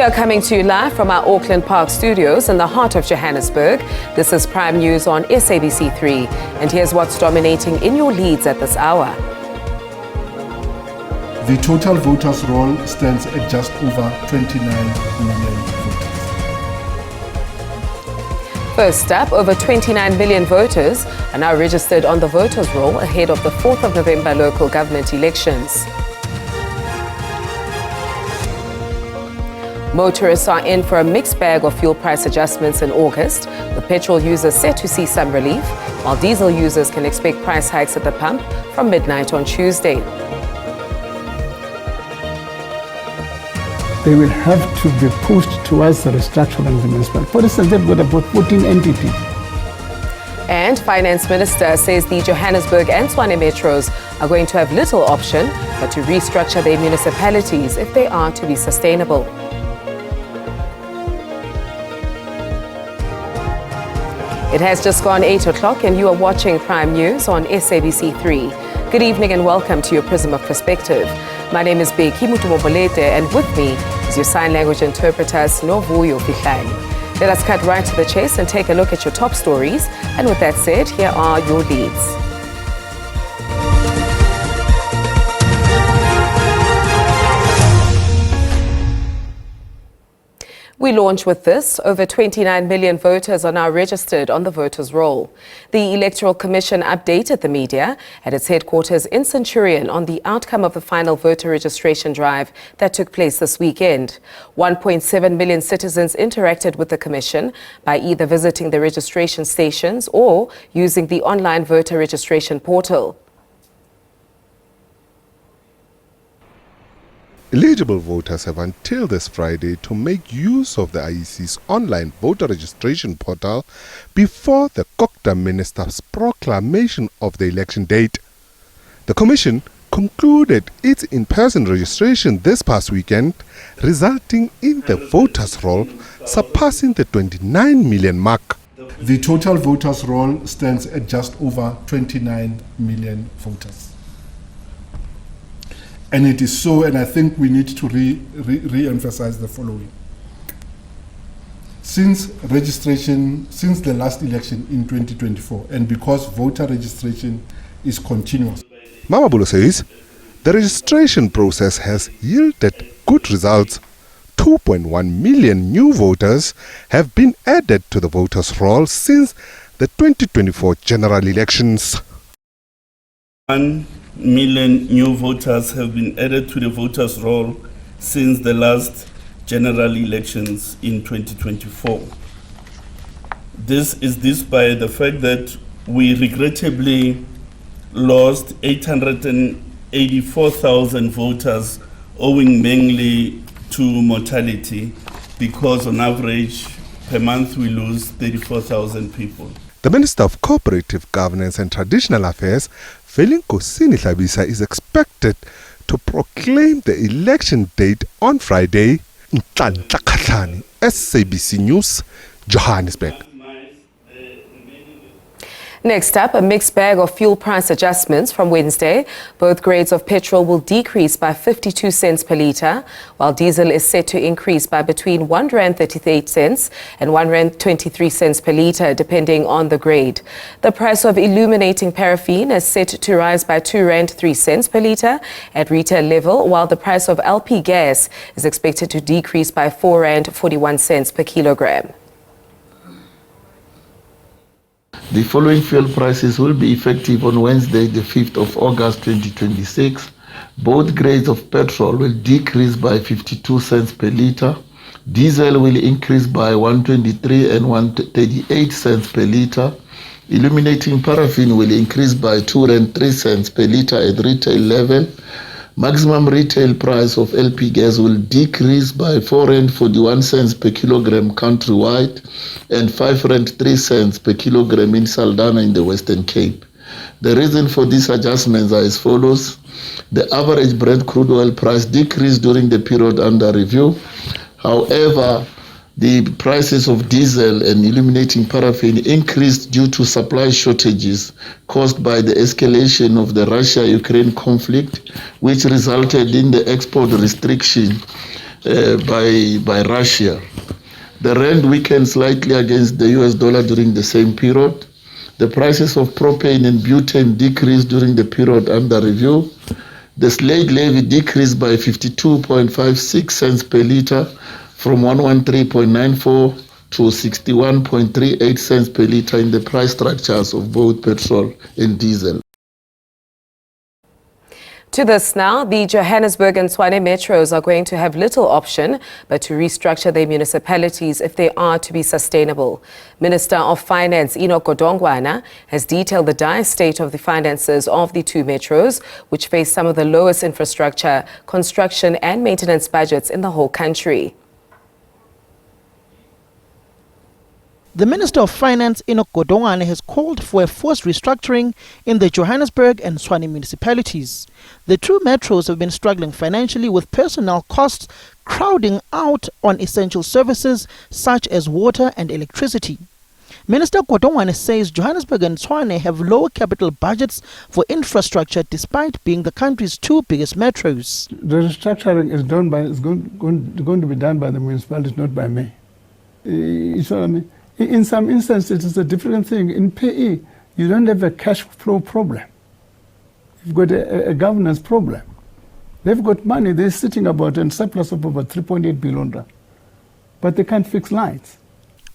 are coming to you live from our Auckland Park studios in the heart of Johannesburg. This is Prime News on SABC 3. And here's what's dominating in your leads at this hour. The total voters roll stands at just over 29 million voters. First up, over 29 million voters are now registered on the voters roll ahead of the 4th of November local government elections. Motorists are in for a mixed bag of fuel price adjustments in August, with petrol users set to see some relief, while diesel users can expect price hikes at the pump from midnight on Tuesday. They will have to be pushed towards the restructuring of the municipal. For instance, they've got about 14 entities. And Finance Minister says the Johannesburg and Tshwane metros are going to have little option but to restructure their municipalities if they are to be sustainable. It has just gone 8 o'clock and you are watching Prime News on SABC 3. Good evening and welcome to your Prism of Perspective. My name is Beki Mutumobolete and with me is your sign language interpreter, Snovuyo Fihlani. Let us cut right to the chase and take a look at your top stories. And with that said, here are your leads. We launch with this. Over 29 million voters are now registered on the voters' roll. The Electoral Commission updated the media at its headquarters in Centurion on the outcome of the final voter registration drive that took place this weekend. 1.7 million citizens interacted with the Commission by either visiting the registration stations or using the online voter registration portal. Eligible voters have until this Friday to make use of the IEC's online voter registration portal before the Kokda Minister's proclamation of the election date. The Commission concluded its in-person registration this past weekend, resulting in the voters' roll surpassing the 29 million mark. The total voters roll stands at just over 29 million voters. And it is so, and I think we need to re-emphasize the following. Since the last election in 2024, and because voter registration is continuous. Mamabulo says the registration process has yielded good results. 2.1 million new voters have been added to the voters' roll since the 2024 general elections. 1 million new voters have been added to the voters' roll since the last general elections in 2024. This is despite the fact that we regrettably lost 884,000 voters owing mainly to mortality, because on average per month we lose 34,000 people. The Minister of Cooperative Governance and Traditional Affairs, Nkosini Hlabisa, is expected to proclaim the election date on Friday. Nhlanhla Khatlana, SABC News, Johannesburg. Next up, a mixed bag of fuel price adjustments from Wednesday. Both grades of petrol will decrease by 52 cents per litre, while diesel is set to increase by between R1.38 and R1.23 per litre, depending on the grade. The price of illuminating paraffin is set to rise by R2.03 per litre at retail level, while the price of LP gas is expected to decrease by R4.41 per kilogram. The following fuel prices will be effective on Wednesday, the 5th of August 2026. Both grades of petrol will decrease by 52 cents per litre. Diesel will increase by 123 and 138 cents per litre. Illuminating paraffin will increase by 203 cents per litre at retail level. Maximum retail price of LP gas will decrease by R4.41 per kilogram countrywide and R5.03 per kilogram in Saldanha in the Western Cape. The reason for these adjustments are as follows. The average Brent crude oil price decreased during the period under review. However, the prices of diesel and illuminating paraffin increased due to supply shortages caused by the escalation of the Russia-Ukraine conflict, which resulted in the export restriction by Russia. The rand weakened slightly against the US dollar during the same period. The prices of propane and butane decreased during the period under review. The slate levy decreased by 52.56 cents per litre from 113.94 to 61.38 cents per litre in the price structures of both petrol and diesel. To this now, the Johannesburg and Tshwane metros are going to have little option but to restructure their municipalities if they are to be sustainable. Minister of Finance Enoch Godongwana has detailed the dire state of the finances of the two metros, which face some of the lowest infrastructure, construction and maintenance budgets in the whole country. The Minister of Finance, Enoch Godongwana, has called for a forced restructuring in the Johannesburg and Tshwane municipalities. The two metros have been struggling financially with personnel costs crowding out on essential services such as water and electricity. Minister Godongwana says Johannesburg and Tshwane have lower capital budgets for infrastructure despite being the country's two biggest metros. The restructuring is going to be done by the municipalities, not by me. You know what I mean? In some instances, it's a different thing. In PE, you don't have a cash flow problem. You've got a governance problem. They've got money. They're sitting about a surplus of about 3.8 billion rand. But they can't fix lights.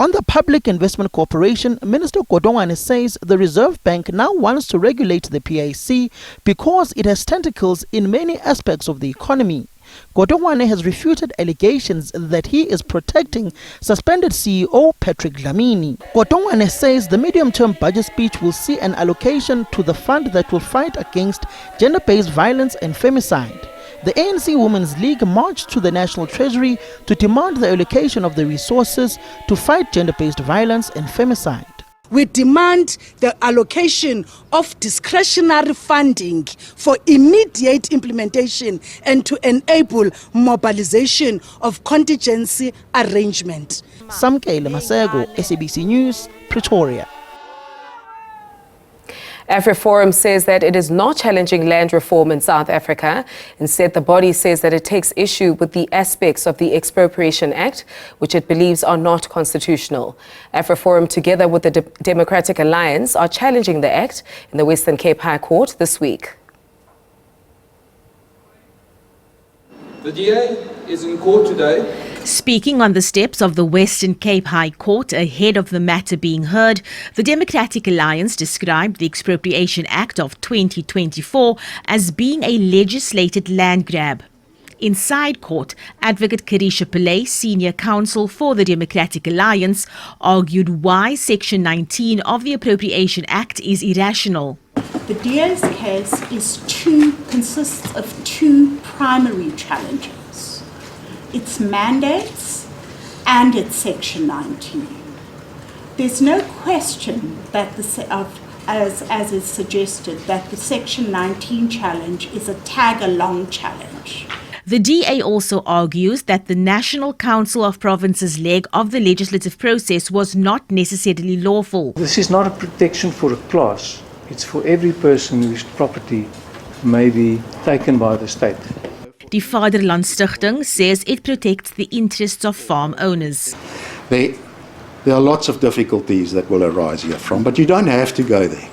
On the Public Investment Corporation, Minister Godongwana says the Reserve Bank now wants to regulate the PIC because it has tentacles in many aspects of the economy. Godongwana has refuted allegations that he is protecting suspended CEO Patrick Dlamini. Godongwana says the medium-term budget speech will see an allocation to the fund that will fight against gender-based violence and femicide. The ANC Women's League marched to the National Treasury to demand the allocation of the resources to fight gender-based violence and femicide. We demand the allocation of discretionary funding for immediate implementation and to enable mobilization of contingency arrangement. Samkele Masego, SABC News, Pretoria. AfriForum says that it is not challenging land reform in South Africa. Instead, the body says that it takes issue with the aspects of the Expropriation Act, which it believes are not constitutional. AfriForum, together with the Democratic Alliance, are challenging the act in the Western Cape High Court this week. The DA is in court today. Speaking on the steps of the Western Cape High Court ahead of the matter being heard, the Democratic Alliance described the Expropriation Act of 2024 as being a legislated land grab. Inside court, Advocate Karisha Pillay, senior counsel for the Democratic Alliance, argued why Section 19 of the Appropriation Act is irrational. The DA's case consists of two primary challenges: its mandates and its Section 19. There's no question that as is suggested, that the Section 19 challenge is a tag-along challenge. The DA also argues that the National Council of Provinces leg of the legislative process was not necessarily lawful. This is not a protection for a class. It's for every person whose property may be taken by the state. Die Vaderland Stichting says it protects the interests of farm owners. There are lots of difficulties that will arise here from, but you don't have to go there,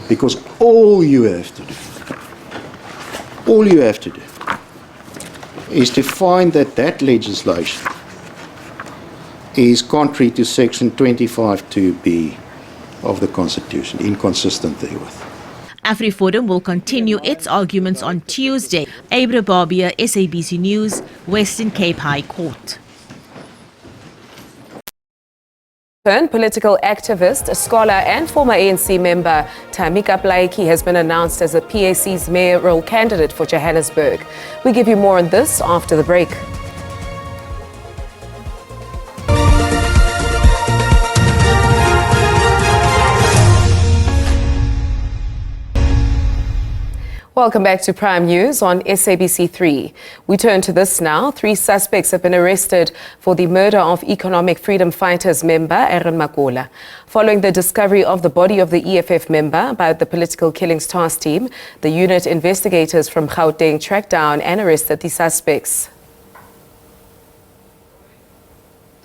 because all you have to do is to find that legislation is contrary to Section 25(2)(b) of the Constitution, inconsistent therewith. AfriForum will continue its arguments on Tuesday. Abra Barbia, SABC News, Western Cape High Court. Political activist, scholar and former ANC member Tamika Blaiki has been announced as the PAC's mayoral candidate for Johannesburg. We give you more on this after the break. Welcome back to Prime News on SABC3. We turn to this now. 3 suspects have been arrested for the murder of Economic Freedom Fighters member Aaron Makola. Following the discovery of the body of the EFF member by the Political Killings Task Team, the unit investigators from Gauteng tracked down and arrested the suspects.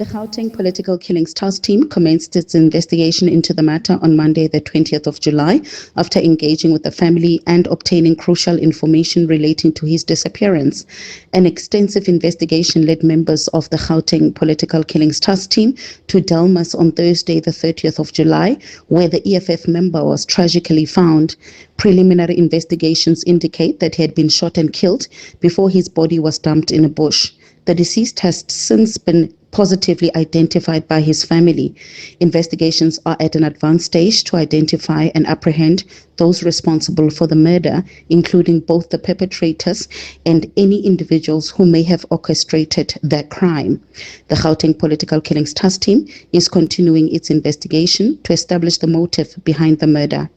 The Gauteng Political Killings Task Team commenced its investigation into the matter on Monday, the 20th of July, after engaging with the family and obtaining crucial information relating to his disappearance. An extensive investigation led members of the Gauteng Political Killings Task Team to Delmas on Thursday, the 30th of July, where the EFF member was tragically found. Preliminary investigations indicate that he had been shot and killed before his body was dumped in a bush. The deceased has since been positively identified by his family. Investigations are at an advanced stage to identify and apprehend those responsible for the murder, including both the perpetrators and any individuals who may have orchestrated that crime. The Gauteng Political Killings Task Team is continuing its investigation to establish the motive behind the murder.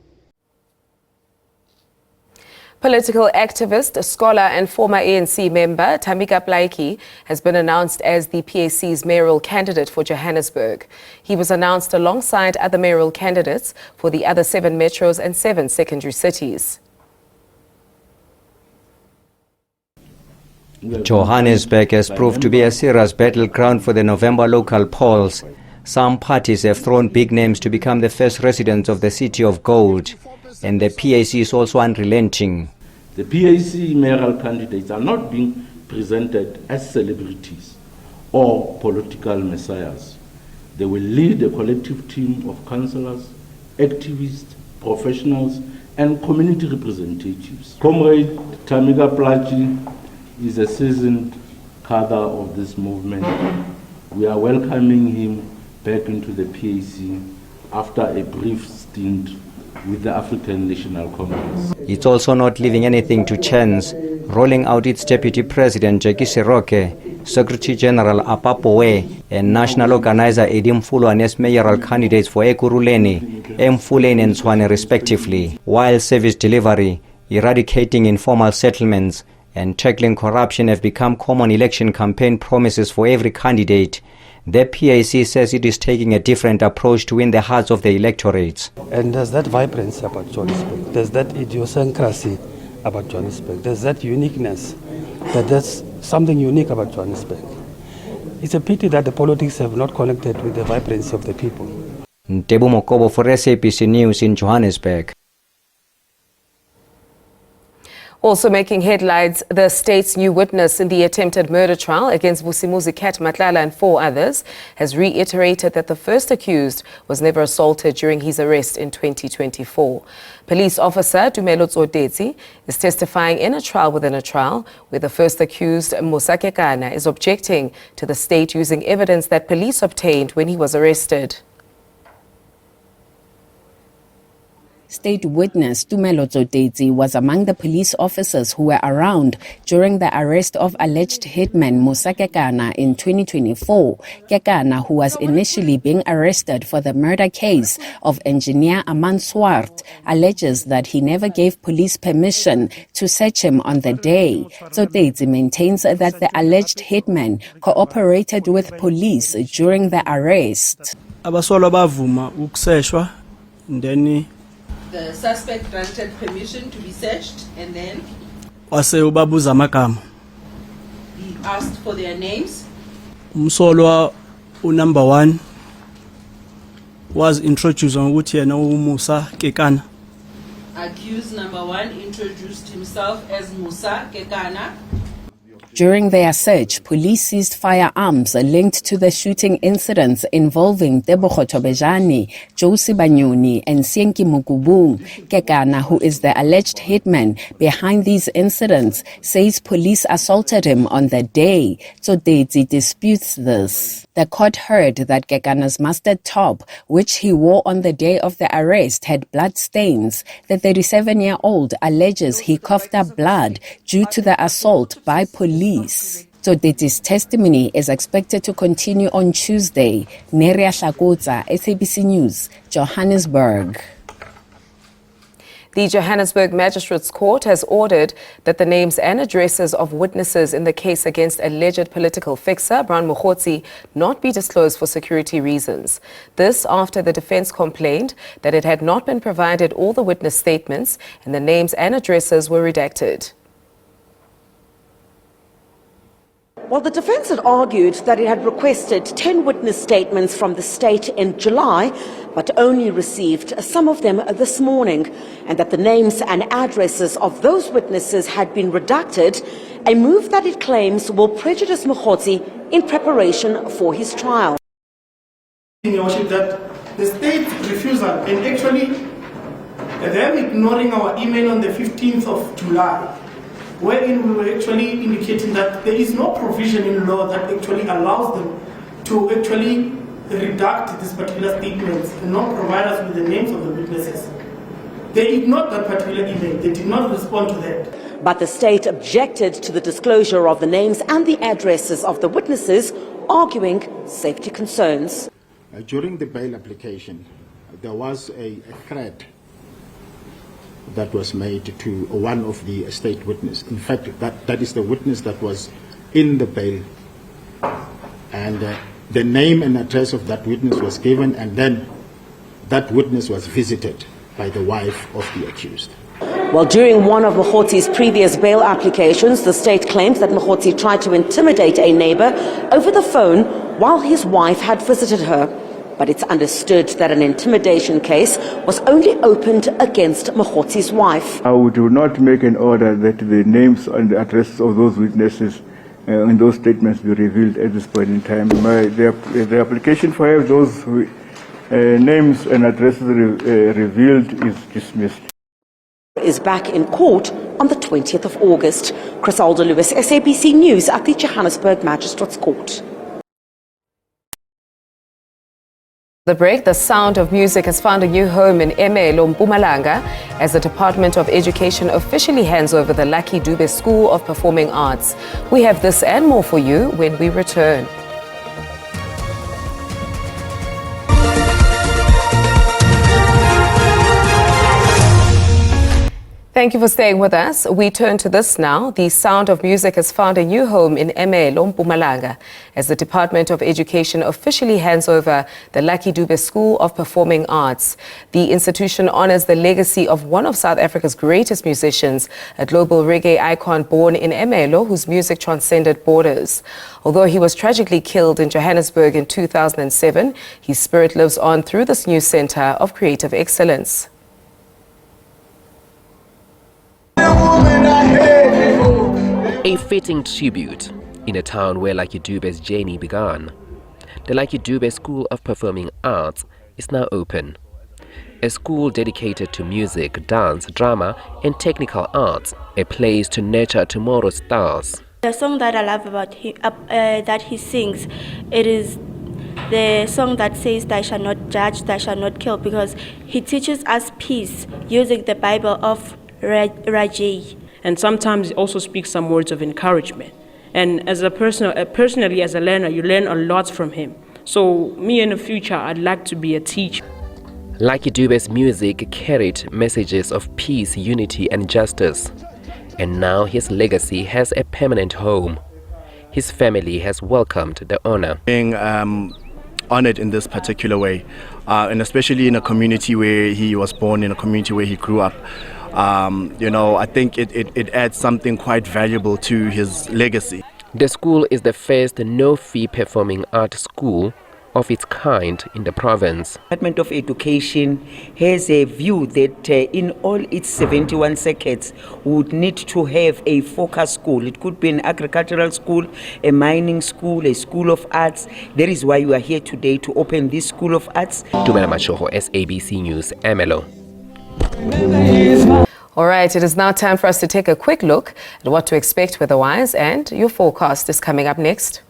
Political activist, scholar and former ANC member Tamika Plaiki has been announced as the PAC's mayoral candidate for Johannesburg. He was announced alongside other mayoral candidates for the other 7 metros and 7 secondary cities. Johannesburg has proved to be a serious battleground for the November local polls. Some parties have thrown big names to become the first residents of the city of gold, and the PAC is also unrelenting. The PAC mayoral candidates are not being presented as celebrities or political messiahs. They will lead a collective team of councillors, activists, professionals, and community representatives. Comrade Tamika Plaiki is a seasoned cadre of this movement. We are welcoming him back into the PAC after a brief stint with the African National Congress. It's also not leaving anything to chance, rolling out its Deputy President Jackie Seroke, Secretary General Apapoe, and National Organizer Eddie Mfulwane as mayoral candidates for Ekurhuleni, Mfuleni and Tshwane respectively, while service delivery, eradicating informal settlements, and tackling corruption have become common election campaign promises for every candidate. The PAC says it is taking a different approach to win the hearts of the electorates. And there's that vibrancy about Johannesburg. There's that idiosyncrasy about Johannesburg. There's that uniqueness. There's something unique about Johannesburg. It's a pity that the politics have not connected with the vibrancy of the people. Ntebu Mokobo for SABC News in Johannesburg. Also making headlines, the state's new witness in the attempted murder trial against Vusimuzi Cat Matlala and 4 others has reiterated that the first accused was never assaulted during his arrest in 2024. Police officer Tumelo Tsodetsi is testifying in a trial within a trial where the first accused, Musa Kekana, is objecting to the state using evidence that police obtained when he was arrested. State witness Tumelo Tsodetsi was among the police officers who were around during the arrest of alleged hitman Musa Kekana in 2024. Kekana, who was initially being arrested for the murder case of engineer Aman Swart, alleges that he never gave police permission to search him on the day. Tsodetsi maintains that the alleged hitman cooperated with police during the arrest. The suspect granted permission to be searched and then he asked for their names. Umsolwa number 1 was introduced on Musa Kekana. Accused number 1 introduced himself as Musa Kekana. During their search, police seized firearms linked to the shooting incidents involving Tebogo Tobejane, Josie Banyoni, and Sienki Mukubung. Kekana, who is the alleged hitman behind these incidents, says police assaulted him on the day. Tsodetsi disputes this. The court heard that Kekana's mustard top, which he wore on the day of the arrest, had blood stains. The 37-year-old alleges he coughed up blood due to the assault by police. Tsodetsi's testimony is expected to continue on Tuesday. Neria Hlakotsa, SABC News, Johannesburg. The Johannesburg Magistrates Court has ordered that the names and addresses of witnesses in the case against alleged political fixer Brown Mokhotsi not be disclosed for security reasons. This after the defense complained that it had not been provided all the witness statements and the names and addresses were redacted. Well, the defense had argued that it had requested 10 witness statements from the state in July, but only received some of them this morning, and that the names and addresses of those witnesses had been redacted, a move that it claims will prejudice Mokhotsi in preparation for his trial. Your Worship, that the state's refusal, and actually them ignoring our email on the 15th of July, wherein we were actually indicating that there is no provision in law that actually allows them to actually redact these particular statements and not provide us with the names of the witnesses. They ignored that particular email. They did not respond to that. But the state objected to the disclosure of the names and the addresses of the witnesses, arguing safety concerns. During the bail application, there was a threat that was made to one of the state witnesses. In fact, that is the witness that was in the bail. And the name and address of that witness was given, and then that witness was visited by the wife of the accused. Well, during one of Mokhotsi's previous bail applications, the state claimed that Mokhotsi tried to intimidate a neighbor over the phone while his wife had visited her. But it's understood that an intimidation case was only opened against Mokhotsi's wife. I would not make an order that the names and the addresses of those witnesses in those statements be revealed at this point in time. The application for having those names and addresses revealed is dismissed. Is back in court on the 20th of August. Crisalda Lewis, SABC News at the Johannesburg Magistrates Court. The break, the sound of music has found a new home in Emelo, Mpumalanga, as the Department of Education officially hands over the Lucky Dube School of Performing Arts. We have this and more for you when we return. Thank you for staying with us. We turn to this now. The sound of music has found a new home in Emelo, Mpumalanga, as the Department of Education officially hands over the Lucky Dube School of Performing Arts. The institution honors the legacy of one of South Africa's greatest musicians, a global reggae icon born in Emelo, whose music transcended borders. Although he was tragically killed in Johannesburg in 2007, his spirit lives on through this new center of creative excellence. A fitting tribute in a town where Lucky Dube's journey began. The Lucky Dube School of Performing Arts is now open. A school dedicated to music, dance, drama and technical arts, a place to nurture tomorrow's stars. The song that I love about him, that he sings, it is the song that says, "Thou shalt not judge, thou shalt not kill," because he teaches us peace using the Bible of Rajay. And sometimes it also speaks some words of encouragement. And as personally as a learner, you learn a lot from him. So me in the future, I'd like to be a teacher. Lucky Dube's music carried messages of peace, unity and justice. And now his legacy has a permanent home. His family has welcomed the honor. Being honored in this particular way, and especially in a community where he was born, in a community where he grew up. I think it adds something quite valuable to his legacy. The school is the first no-fee performing art school of its kind in the province. Department of Education has a view that in all its 71 circuits would need to have a focus school. It could be an agricultural school, a mining school, a school of arts. That is why we are here today to open this school of arts. Tumela Mashoho, SABC News, Emelo. All right, it is now time for us to take a quick look at what to expect weather-wise, and your forecast is coming up next.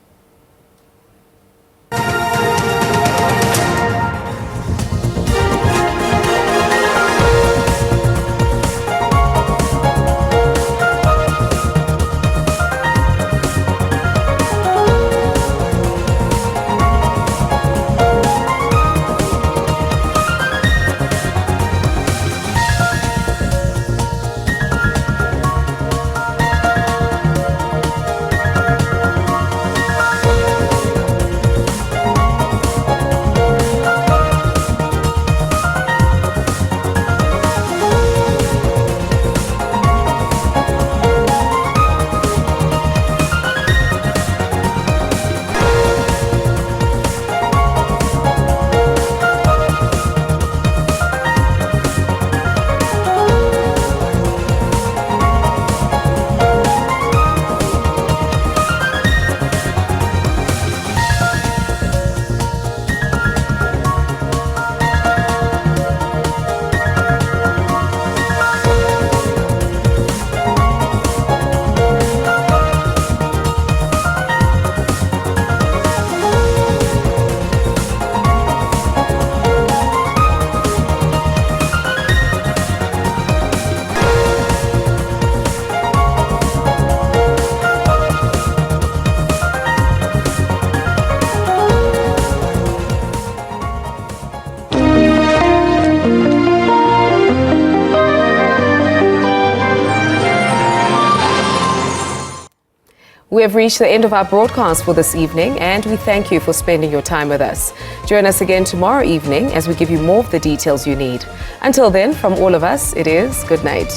have reached the end of our broadcast for this evening, and we thank you for spending your time with us. Join us again tomorrow evening as we give you more of the details you need. Until then, from all of us, it is good night.